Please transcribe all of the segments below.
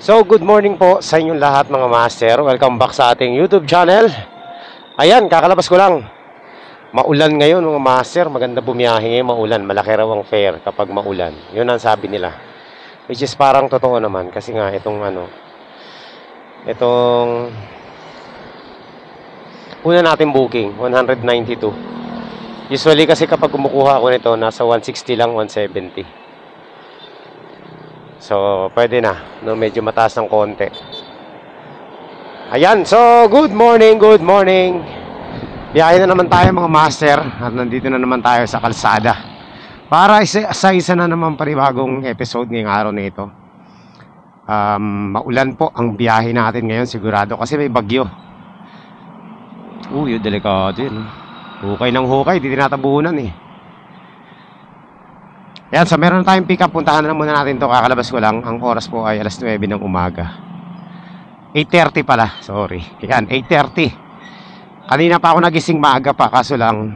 So, good morning po sa inyong lahat mga master. Welcome back sa ating YouTube channel. Ayan, kakalabas ko lang. Maulan ngayon mga master. Maganda bumiyahe ngayon, maulan. Malaki raw ang fare kapag maulan. Yun ang sabi nila. Which is parang totoo naman. Kasi nga itong una natin booking, 192. Usually kasi kapag kumukuha ako nito, nasa 160 lang, 170. So, pwede na, no? Medyo mataas ng konti. Ayan, so, good morning, good morning. Biyahe na naman tayo mga master. At nandito na naman tayo sa kalsada para sa isa na naman panibagong episode ngayong araw na ito. Maulan po ang biyahe natin ngayon sigurado kasi may bagyo. Uy, delikado yun. Hukay ng hukay, di tinatabunan eh. Yan, so meron na tayong pick up. Puntahan na muna natin to. Kakalabas ko lang. Ang oras po ay alas 9 ng umaga. 8:30 pala, sorry. Yan, 8:30. Kanina pa ako nagising maaga pa. Kaso lang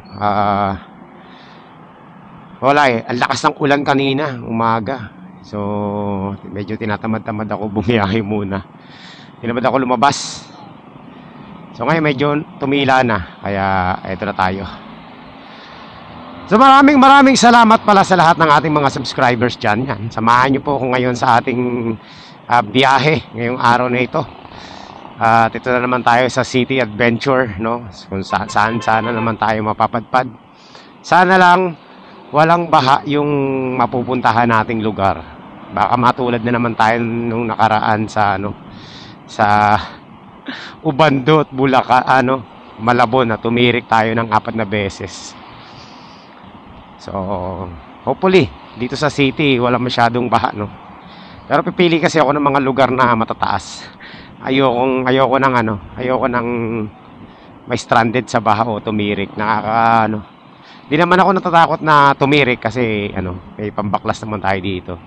wala eh, ang lakas ng ulan kanina umaga. So medyo tinatamad-tamad ako bumiyahe muna. Tinamad ako lumabas. So ngayon medyo tumila na. Kaya eto na tayo. So maraming salamat pala sa lahat ng ating mga subscribers dyan. Yan. Samahan nyo po ako ngayon sa ating biyahe ngayong araw na ito. At ito na naman tayo sa City Adventure, no? Kung saan sana naman tayo mapapadpad. Sana lang walang baha yung mapupuntahan nating lugar. Baka matulad na naman tayo nung nakaraan sa sa Ubando at Bulacan, Malabon, na tumirik tayo ng 4 na beses. So, hopefully, dito sa city, wala masyadong baha, no? Pero pipili kasi ako ng mga lugar na matataas. Ayoko nang may stranded sa baha o tumirik. Di naman ako natatakot na tumirik kasi, may pambaklas naman tayo dito.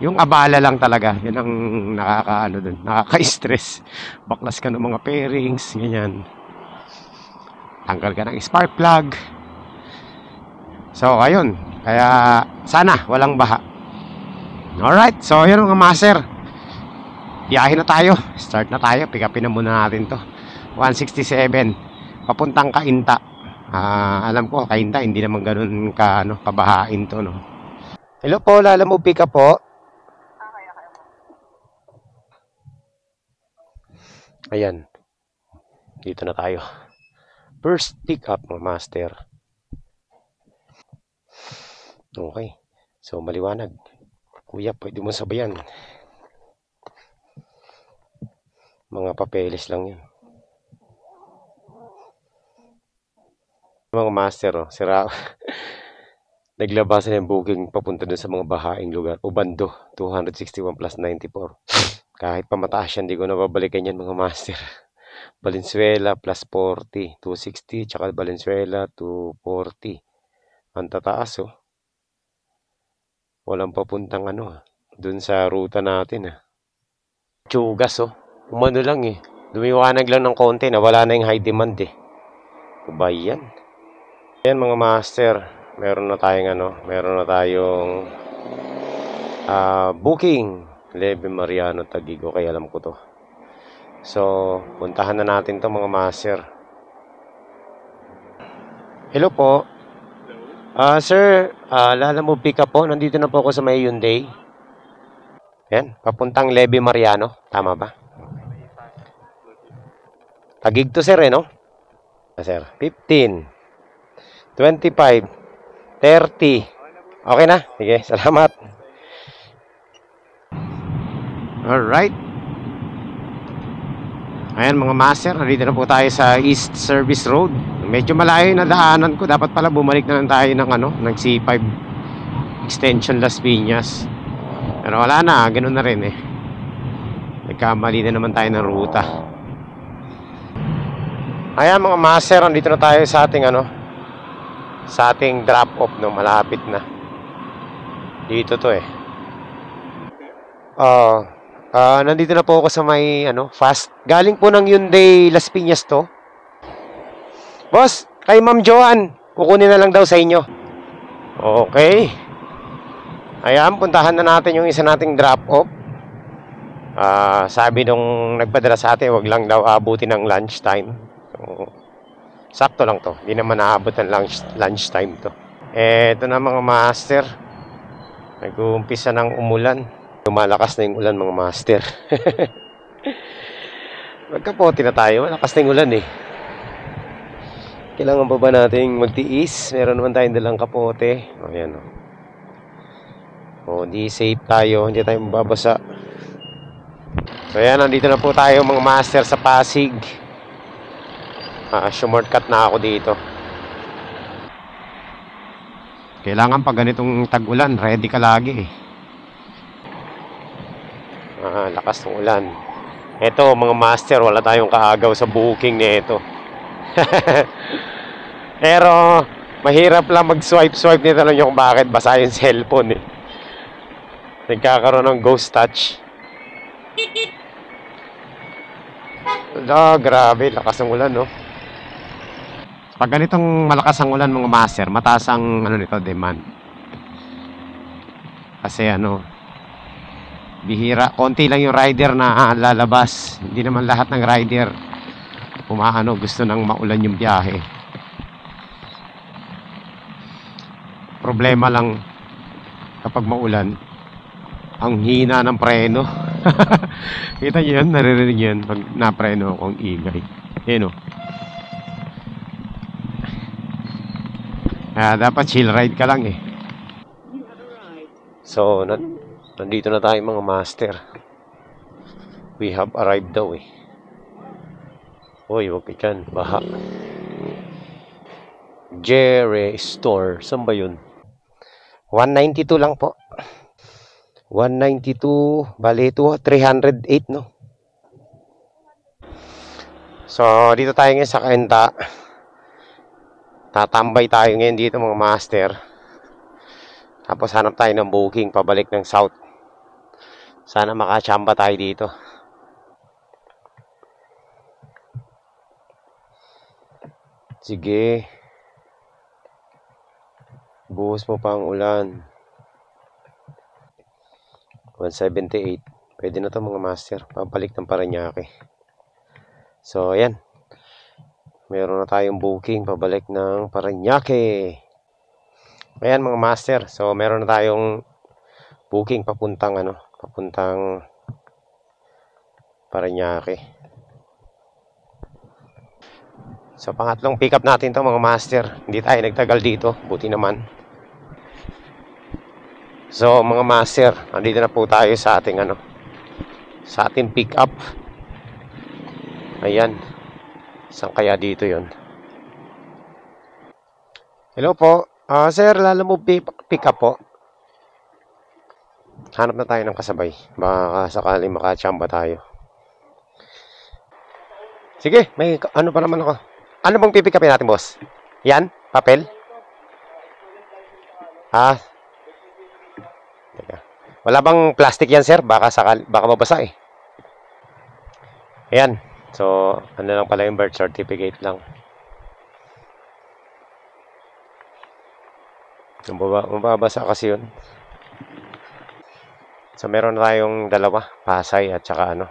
Yung abala lang talaga, yun ang nakaka-stress. Baklas ka ng mga pairings, ganyan. Tanggal ka ng spark plug. So, ayun. Kaya, sana, walang baha. Alright. So, yun mga master. Biyahe na tayo. Start na tayo. Pick upin na muna natin to. 167. Papuntang Cainta. Alam ko, Cainta, hindi naman ganun kabahain to, no? Hello po, Lala mo pick up po. Ayan. Dito na tayo. First pick up mga master. Okay. So, maliwanag. Kuya, pwede mo sabayan. Mga papeles lang yun. Mga master, sira. Naglabasan yung booking papunta dun sa mga bahaing lugar. Ubando, 261 plus 94. Kahit pamataas yan, hindi ko nababalikan yan mga master. Valenzuela plus 40, 260. Tsaka Valenzuela, 240. Ang tataas, Walang papuntang dun sa ruta natin, Tsugas, umano lang Lumiwanag lang ng konti, nawala na yung high demand Kubay yan. Yan mga master, meron na tayong booking. Leve Mariano Taguig, kaya alam ko to. So, puntahan na natin to mga master. Hello po. Sir, Lala mo pick up po. Nandito na po ako sa may Hyundai. Yan, papuntang Leve Mariano. Tama ba? Taguig to sir, no? Sir, 15, 25, 30. Okay na? Sige, salamat. Alright. Ayan mga master, nandito na po tayo sa East Service Road. Medyo malayo na daanan ko. Dapat pala bumalik na lang tayo ng C5 Extension Las Piñas. Pero wala na, ganoon na rin Nagkamali na naman tayo ng ruta. Ayan mga master, nandito na tayo sa ating sa ating drop off, malapit na. Dito to nandito na po ako sa may fast. Galing po ng Hyundai Las Piñas to. Boss, kay Ma'am Joanne, kukunin na lang daw sa inyo. Okay. Ayan, puntahan na natin yung isa nating drop-off. Sabi nung nagpadala sa atin, wag lang daw abutin ng lunchtime. So, sakto lang to. Hindi naman naabot ng lunchtime to. Ito na mga master. Nag-uumpisa ng umulan. Lumalakas na yung ulan mga master. Magkapote na tayo. Malakas na yung ulan eh. Kailangan pa ba nating magtiis? Meron naman tayong dalang kapote. O yan o. O di safe tayo. Hindi tayo mababasa. So yan, nandito na po tayo mga master sa Pasig. Shortcut na ako dito. Kailangan pag ganitong tag-ulan, ready ka lagi eh. Lakas ng ulan. Ito mga master, wala tayong kaagaw sa booking nito. Pero mahirap lang mag-swipe nito lang yung bakit basa yung cellphone eh. Nagkakaroon ng ghost touch. Grabe, lakas ng ulan no. Pag ganitong malakas ang ulan mga master, mataas ang nito, demand. Kasi bihira, konti lang yung rider na lalabas. Hindi naman lahat ng rider gusto nang maulan yung biyahe. Problema lang kapag maulan, ang hina ng preno. Kita nyo yan, naririnig yan pag napreno akong ingay. Yan o. Dapat chill ride ka lang eh. So, nandito na tayo mga master. We have arrived daw eh. Uy, wag ka dyan, baha. Jerry Store, saan ba yun? 192 lang po. 192, bali ito 308 no. So, dito tayo ngayon sa Kainta. Tatambay tayo ngayon dito mga master. Tapos hanap tayo ng booking pabalik ng South. Sana makachamba tayo dito. Sige. Buhos mo pa ang ulan. 178. Pwede na to mga master. Pabalik ng Parañaque. So, ayan. Meron na tayong booking pabalik ng Parañaque. Ayan mga master. So, meron na tayong booking papuntang Parañaque. So, pangatlong pick up natin to mga master. Hindi tayo nagtagal dito. Buti naman. So, mga master, nandito na po tayo sa ating sa ating pick up. Ayan. Saan kaya dito yon? Hello po. Sir, lalo mo pick up po. Hanap na tayo ng kasabay. Baka sakaling makachamba tayo. Sige, may pa naman ako. Ano bang pipick upin natin, boss? Yan? Papel? Teka. Wala bang plastic yan, sir? Baka mabasa eh. Ayan. So, lang pala yung birth certificate lang. Mababasa kasi yun. So, meron na tayong dalawa. Pasay at saka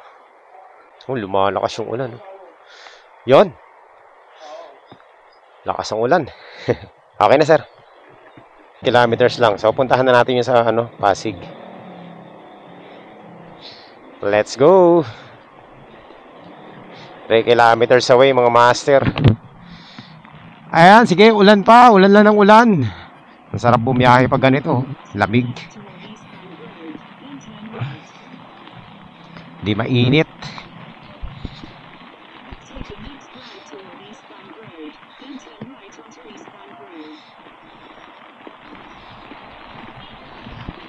lumalakas yung ulan. Yon. Lakas ng ulan. Okay na, sir. Kilometers lang. So, puntahan na natin yung sa Pasig. Let's go. 3 kilometers away, mga master. Ayan, sige, ulan pa. Ulan lang ng ulan. Ang sarap bumiyahe pag ganito. Lamig. Di mainit.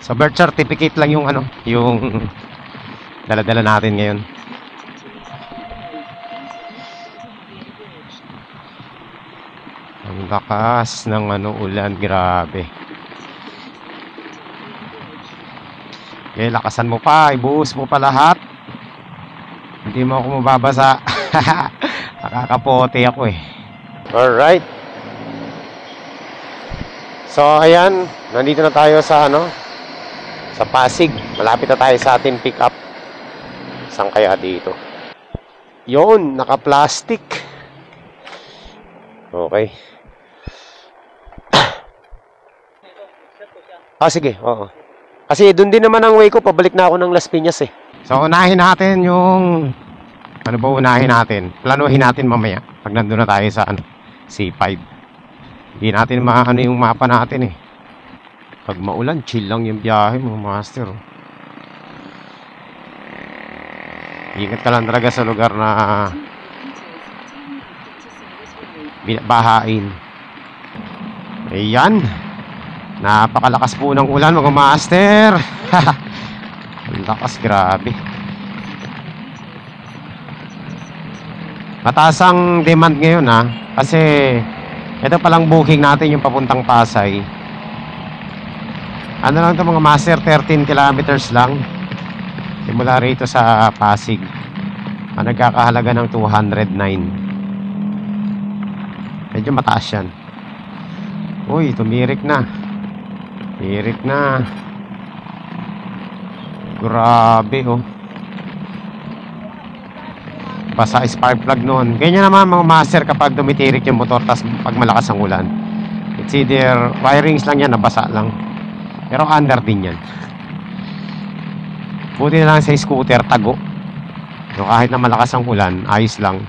So, birth certificate lang yung yung dala-dala natin ngayon. Ang lakas ng ulan, grabe. Okay, lakasan mo pa, ibuhos mo pa lahat. Hindi mo ako mababasa. Nakakapote ako eh. Alright. So, ayan, nandito na tayo sa sa Pasig. Malapit na tayo sa ating pick up. Saan kaya dito? Yun, naka-plastic. Okay. Sige, oo. Kasi doon din naman ang way ko, pabalik na ako ng Las Piñas eh. So, unahin natin yung... Ano ba unahin natin? Planuhin natin mamaya. Pag nandun na tayo sa C5. Hindi natin maano yung mapa natin eh. Pag maulan, chill lang yung biyahe mo, master. Ingat ka lang talaga sa lugar na bahain. Ayan. Napakalakas po ng ulan mga master. Ang lakas, grabe. Mataas ang demand ngayon ha. Kasi ito palang booking natin yung papuntang Pasay. Ano lang ito mga master, 13 kilometers lang. Simula rito sa Pasig. Nagkakahalaga ng 209. Medyo mataas yan. Uy, tumirik na. Tirik na. Grabe oh. Basa spark plug noon. Ganyan naman mga master kapag tumitirik yung motor tas pag malakas ang ulan. It's either wirings lang yan, nabasa lang. Pero under din yan. Buti na lang sa scooter, tago. So kahit na malakas ang ulan, ayos lang.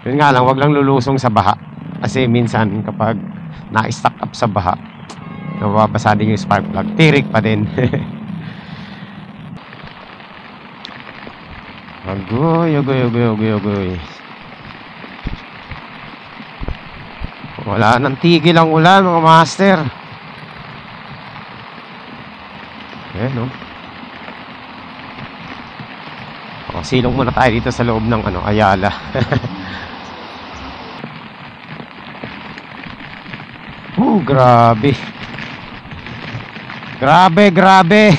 Yun nga lang, wag lang lulusong sa baha. Kasi minsan kapag na-stuck up sa baha, nababasa din yung spark plug. Tirik pa din. Agoy, agoy, agoy, agoy, agoy. Wala nang tigil ang ulan mga master. Ayan no. Silong muna tayo dito sa loob ng Ayala. Grabe. Grabe, grabe.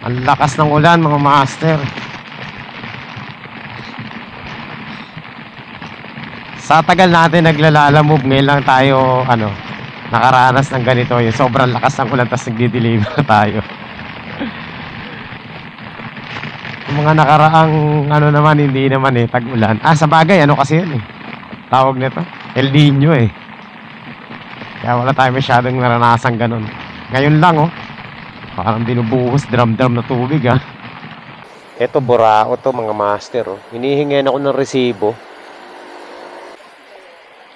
Ang lakas ng ulan mga master. Sa tagal natin naglalalamove, ngayon lang tayo nakaranas ng ganito. Yung sobrang lakas ng ulan tapos nagdi-deliver tayo. Yung mga nakaraang naman, hindi naman tag-ulan. Sa bagay, kasi yun tawag nito, El Nino Kaya wala tayo masyadong naranasang ganun. Ngayon lang parang binubuhos drum-drum na tubig Ito burao to mga master Hinihingin ako ng resibo.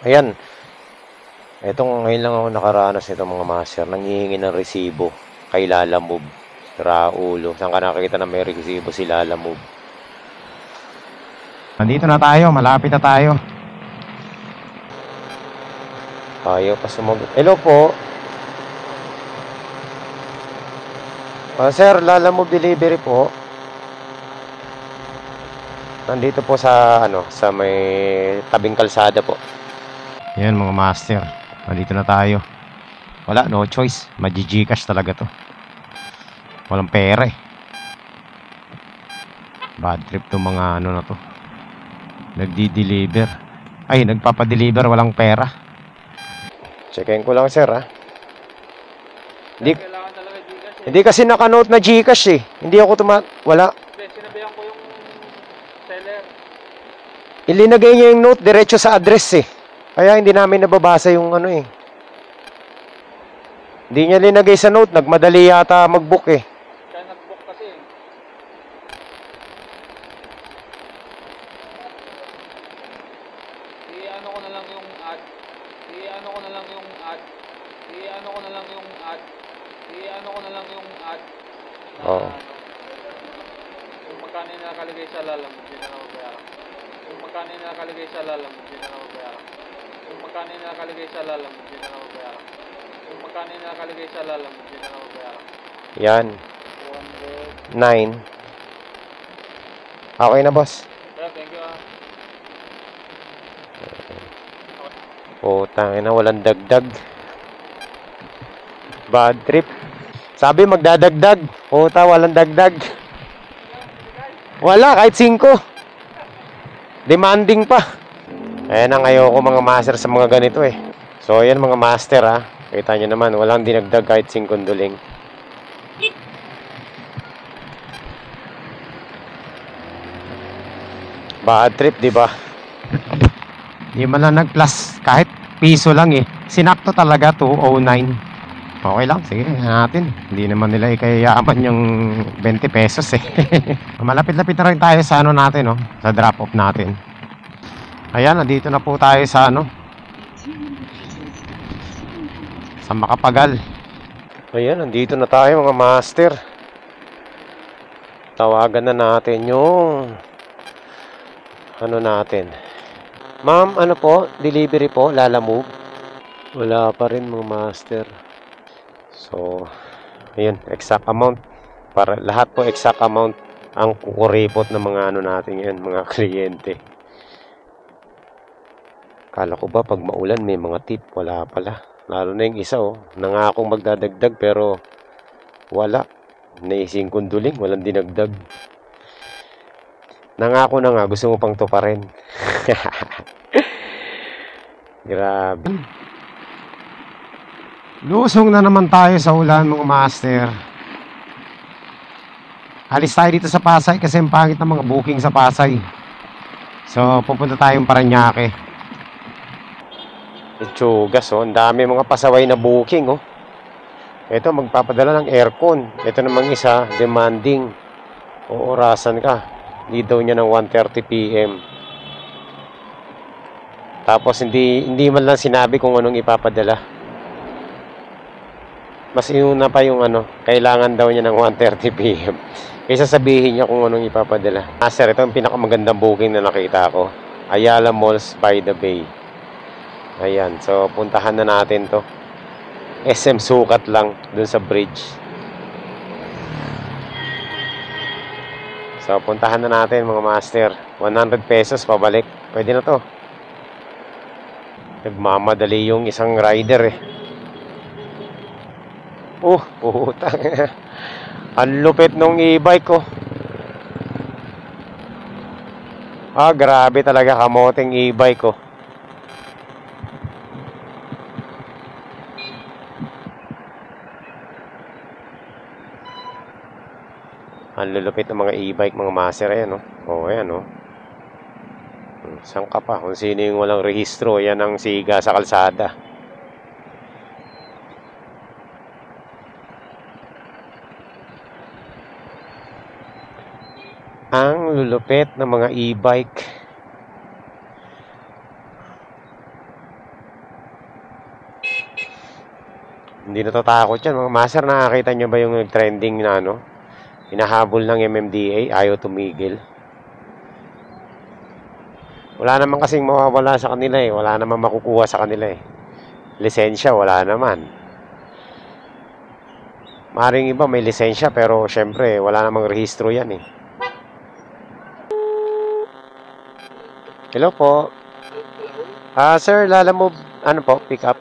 Ayan. Itong ngayon lang ako nakaranas nito mga master. Nanghihingi ng resibo kay Lalamove. Raulo. Saan ka nakakita na may resibo si Lalamove? Nandito na tayo. Malapit na tayo. Ayaw pa sumagot. Hello po. Sir, Lalamove delivery po. Nandito po sa sa may tabing kalsada po. Yan mga master. Nandito na tayo. Wala, no choice. Magi-Gcash talaga to. Walang pera Bad trip to mga na to. Nagdi-deliver. Ay, nagpapa-deliver, walang pera. Checkin ko lang sir Hindi kasi naka-note na Gcash Hindi ako wala. Sinabihan ko yung seller. Ilinagay niya yung note diretso sa address Kaya hindi namin nababasa yung Hindi niya linagay sa note, nagmadali yata mag-book Kaya nag-book kasi I-ano ko na lang yung ad. I-ano ko na lang yung ad. I-ano ko na lang yung ad. I-ano ko na lang yung ad. Oo. Yung magkano yung nakalagay sa Lalamove, hindi na mabayaran. Yung magkano yung nakalagay sa Lalamove, hindi na mabayaran. Yung magkano yung nakalagay sa Lalamove, hindi na mabayaran. Yung magkano yung nakalagay sa Lalamove, hindi na mabayaran. Yan. 9. Okay na boss. Yeah, thank you Tangina, walang dagdag. Bad trip. Sabi magdadagdag. Walang dagdag. Wala, kahit 5. Demanding pa. Ayan ang ayoko mga master sa mga ganito So ayan mga master Kita nyo naman, walang dinagdag kahit 5 duling. Bad trip, di ba? Di man lang nag-plus kahit piso lang eh. Sinakto talaga 209. Okay lang, sige natin. Hindi naman nila ikayaman yung 20 pesos eh. Malapit-lapit na rin tayo sa ano natin, no? Sa drop off natin. Ayan, nandito na po tayo sa ano, sa Makapagal. Ayan, nandito na tayo mga master. Tawagan na natin yung ano natin. Ma'am, ano po? Delivery po? Lalamove? Wala pa rin mga master. So, ayun, exact amount. Para lahat po exact amount ang kukuripot ng mga ano natin yan, mga kliyente. Kala ko ba pag maulan may mga tip? Wala pala. Lalo na yung isa nangakong magdadagdag pero wala. Naising kunduling, walang dinagdag. Nangako na nga, gusto mo pang tuparin. Grabe. Lusong na naman tayo sa ulan mga master. Alis tayo dito sa Pasay kasi ang pangit ng mga booking sa Pasay. So pupunta tayong Parañaque. Itsugas ang dami mga pasaway na booking Ito magpapadala ng aircon. Ito namang isa, demanding. Orasan ka. Hindi daw niya ng 1:30 PM. Tapos hindi man lang sinabi kung anong ipapadala. Mas inuna pa yung kailangan daw niya ng 1:30 PM. Kaysa sabihin niya kung anong ipapadala. Sir, ito ang pinakamagandang booking na nakita ko. Ayala Malls by the Bay. Ayan, so puntahan na natin to. SM Sukat lang dun sa bridge. So puntahan na natin mga master. 100 pesos pabalik. Pwede na to. Nagmamadali yung isang rider puta. Ang lupit nung e-bike ko. Grabe talaga kamoteng e-bike ko. Ang lulupit ng mga e-bike mga master. Ayan ayan Saan ka pa? Kung sino yung walang rehistro, yan ang siga sa kalsada. Ang lulupit ng mga e-bike. Hindi natatakot yan mga master. Nakakita nyo ba yung trending na hinahabol ng MMDA, ayaw tumigil. Wala naman kasing mawawala sa kanila wala naman makukuha sa kanila Lisensya, wala naman. Maring iba may lisensya pero syempre wala namang rehistro yan Hello po. Sir, Lalamove, pick up.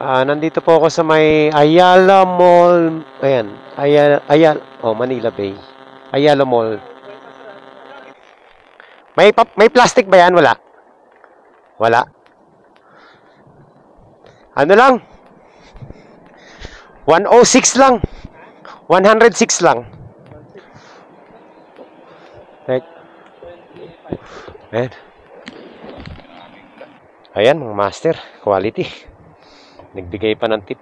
Nandito po ako sa may Ayala Mall. Ayan, Manila Bay. Ayala Mall. May plastic ba yan? Wala. Wala. Ano lang? 106 lang. 106 lang. Ayan mga master, quality. Nagbigay pa ng tip.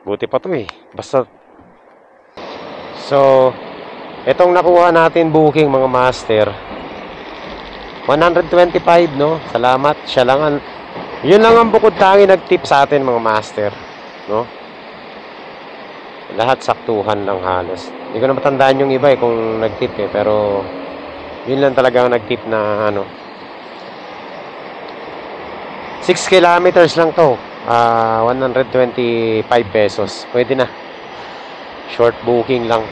Buti pa to Basta. So, itong nakuha natin booking mga master. 125 Salamat. Siya lang yun lang ang bukod tangi nag-tip sa atin mga master. Lahat saktuhan lang halos. Hindi ko na matandaan yung iba kung nag-tip pero yun lang talaga ang nag-tip na 6 kilometers lang to. 125 pesos. Pwede na. Short booking lang.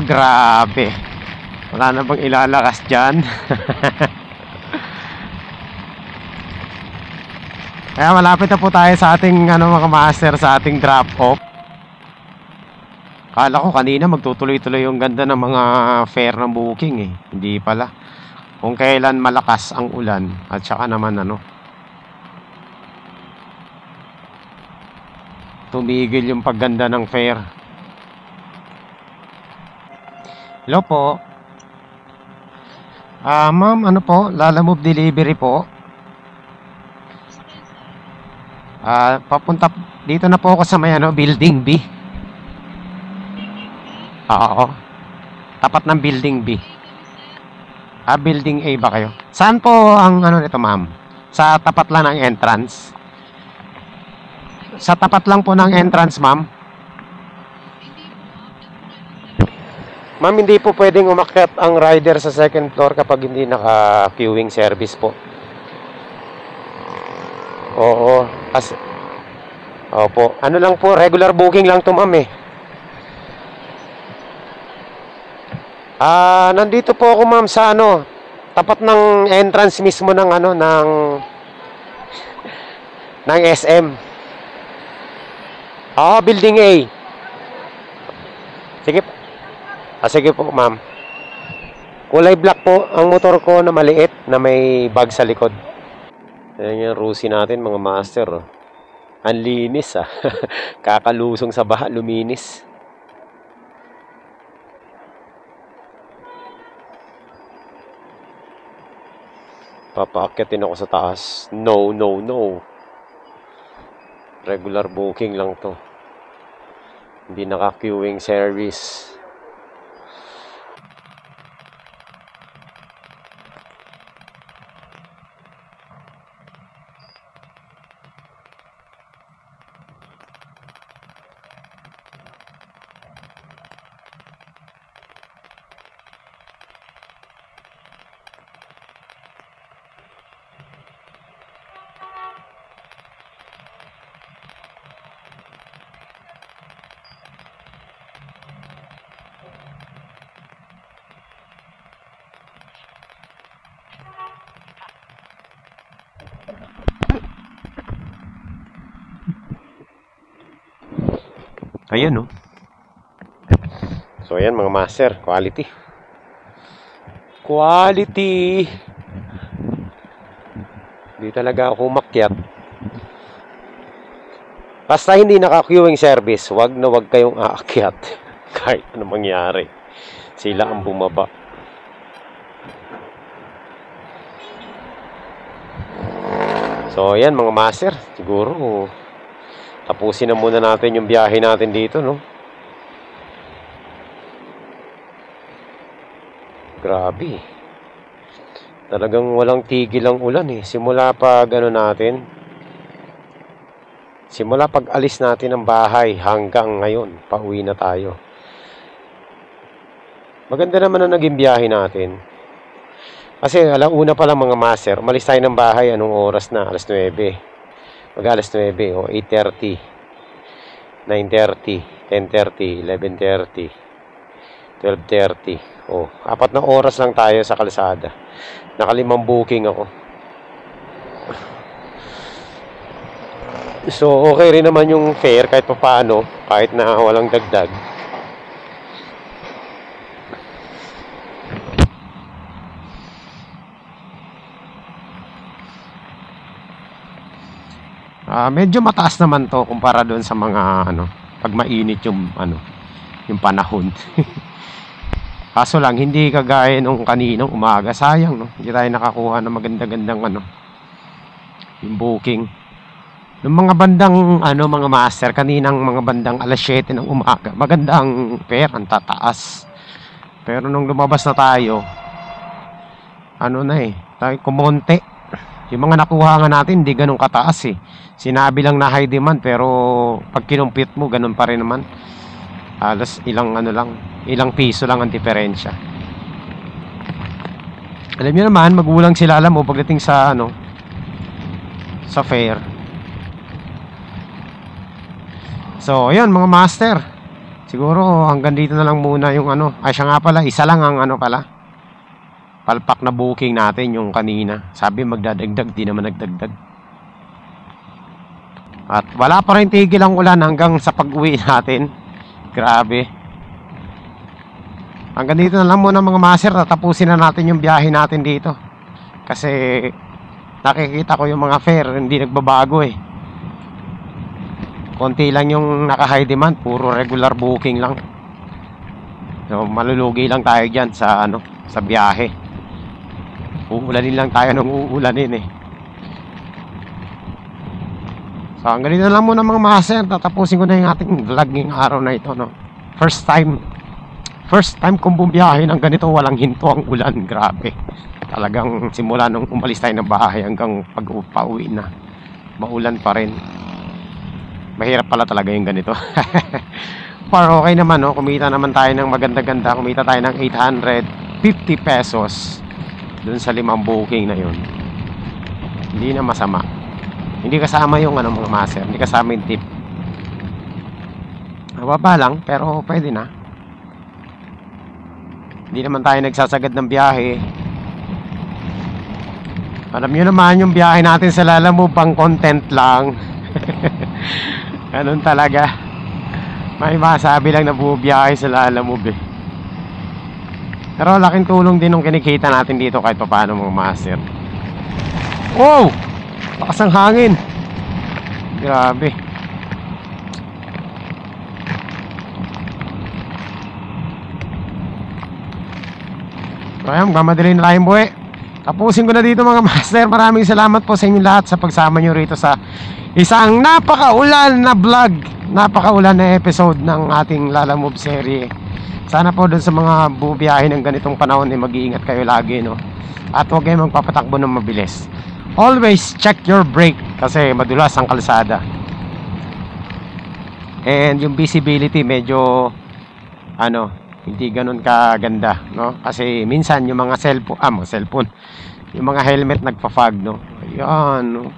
Grabe. Wala na bang ilalakas dyan? Kaya malapit na po tayo sa ating mga master, sa ating drop off. Kala ko kanina magtutuloy-tuloy yung ganda ng mga fare ng booking Hindi pala. Kung kailan malakas ang ulan at saka naman tumigil yung pagganda ng fare. Hello po. Ma'am, ano po? Lalamove delivery po. Papunta dito na po ako sa may ano, building B. Oo. Tapat ng building B. Building A ba kayo? Saan po ang ano nito, ma'am? Sa tapat lang ng entrance. Sa tapat lang po ng entrance, ma'am. Ma'am, hindi po pwedeng umakyat ang rider sa second floor kapag hindi naka-queuing service po. Oo. Opo. Ano lang po, regular booking lang to, ma'am eh. Nandito po ako, ma'am, sa ano, tapat ng entrance mismo ng ano, ng SM. Building A. Sige. Sige po, ma'am. Kulay black po ang motor ko na maliit na may bag sa likod. Ayan yung Rusi natin, mga master. Oh. Ang linis ah. Kakalusong sa baha, luminis. Papaakyatin ako sa taas. No, no, no. Regular booking lang to. Hindi naka-queuing service. Ayan, oh. So, ayan mga master. Quality. Quality. Hindi talaga ako umakyat. Basta hindi naka-queuing service, wag na wag kayong aakyat. Kahit ano mangyari. Sila ang bumaba. So, ayan mga master. Siguro, tapusin na muna natin yung biyahe natin dito, no? Grabe. Talagang walang tigil ang ulan eh. Simula pag alis natin ng bahay hanggang ngayon, pauwi na tayo. Maganda naman ang naging biyahe natin. Kasi alauna pa lang mga master, umalis tayo ng bahay, anong oras na? Alas 9. Mag-alas 9 o 8:30, 9:30, 10:30, 11:30, 12:30. Oh, 4 na oras lang tayo sa kalsada. Naka-5 booking ako. So, okay rin naman yung fare kahit papaano, kahit na walang dagdag. Medyo mataas naman to kumpara doon sa mga pag mainit yung panahon. Kaso lang hindi kagaya nung kaninang umaga, sayang no. Hindi tayo nakakuha ng maganda-gandang yung booking. Nung mga bandang mga master kaninang mga bandang alas 7 ng umaga, maganda ang fare, ang tataas. Pero nung lumabas na tayo, tayo kumonte. Yung mga nakuha nga natin, hindi ganun kataas eh. Sinabi lang na high demand, pero pag kinumpit mo, ganun pa rin naman. Halos ilang piso lang ang diferensya. Alam niyo naman, magulang sila alam mo pagdating sa sa fare. So, ayun mga master. Siguro hanggang dito na lang muna yung siya nga pala, isa lang ang palpak na booking natin yung kanina. Sabi magdadagdag, di naman nagdagdag. At wala pa rin tigil ang ulan hanggang sa pag-uwi natin. Grabe. Hanggang dito na lang muna mga master. Tatapusin na natin yung biyahe natin dito. Kasi nakikita ko yung mga fare, hindi nagbabago eh. Konti lang yung naka-high demand, puro regular booking lang. So, malulugi lang tayo dyan sa, ano, sa biyahe. Uulanin lang tayo ng uulanin eh. So, ang ganito lang muna mga master. Tatapusin ko na yung ating vlog ngayong araw na ito, no? First time kong bumiyahe ng ganito, walang hinto ang ulan. Grabe. Talagang simula nung umalis tayo ng bahay hanggang pag-pauwi na, maulan pa rin. Mahirap pala talaga yung ganito. Pero okay naman, no? Kumita naman tayo ng maganda-ganda. Kumita tayo ng 850 pesos dun sa 5 booking na yun. Hindi na masama. Hindi kasama yung ano, mga master. Hindi kasama yung tip. Mababa lang, pero pwede na. Hindi naman tayo nagsasagad ng biyahe. Alam nyo naman yung biyahe natin sa Lalamove, pang content lang. Ganun talaga. May masabi lang na bubiyahe sa Lalamove eh. Pero laking tulong din nung kinikita natin dito kahit pa paano mga master. Wow! Lakas ang hangin. Grabe. So ayan, mamadali na tayong buhay. Tapusin ko na dito mga master. Maraming salamat po sa inyo lahat sa pagsama nyo rito sa isang napakaulan na vlog, napakaulan na episode ng ating Lalamove serie. Sana po dun sa mga bubiyahe ng ganitong panahon eh, mag-iingat kayo lagi, no? At huwag kayong magpapatakbo ng mabilis. Always check your brake kasi madulas ang kalsada. And yung visibility medyo ano, hindi ganun kaganda, no? Kasi minsan yung mga cellphone, yung mga helmet nagpa-fog, no? Ayan, no?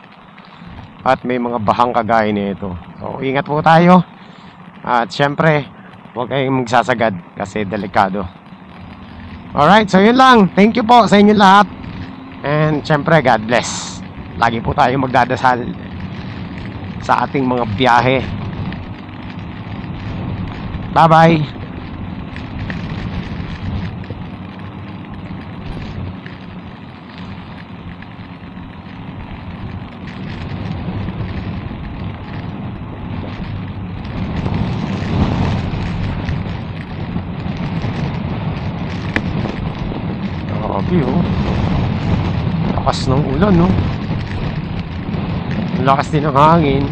At may mga bahang kagaya nito. So ingat po tayo. At syempre, huwag kayong magsasagad kasi delikado. Alright, so yun lang. Thank you po sa inyo lahat. And syempre, God bless. Lagi po tayo magdadasal sa ating mga biyahe. Bye-bye. Grabe oh. Lakas ng ulan, no? Lakas din ng hangin.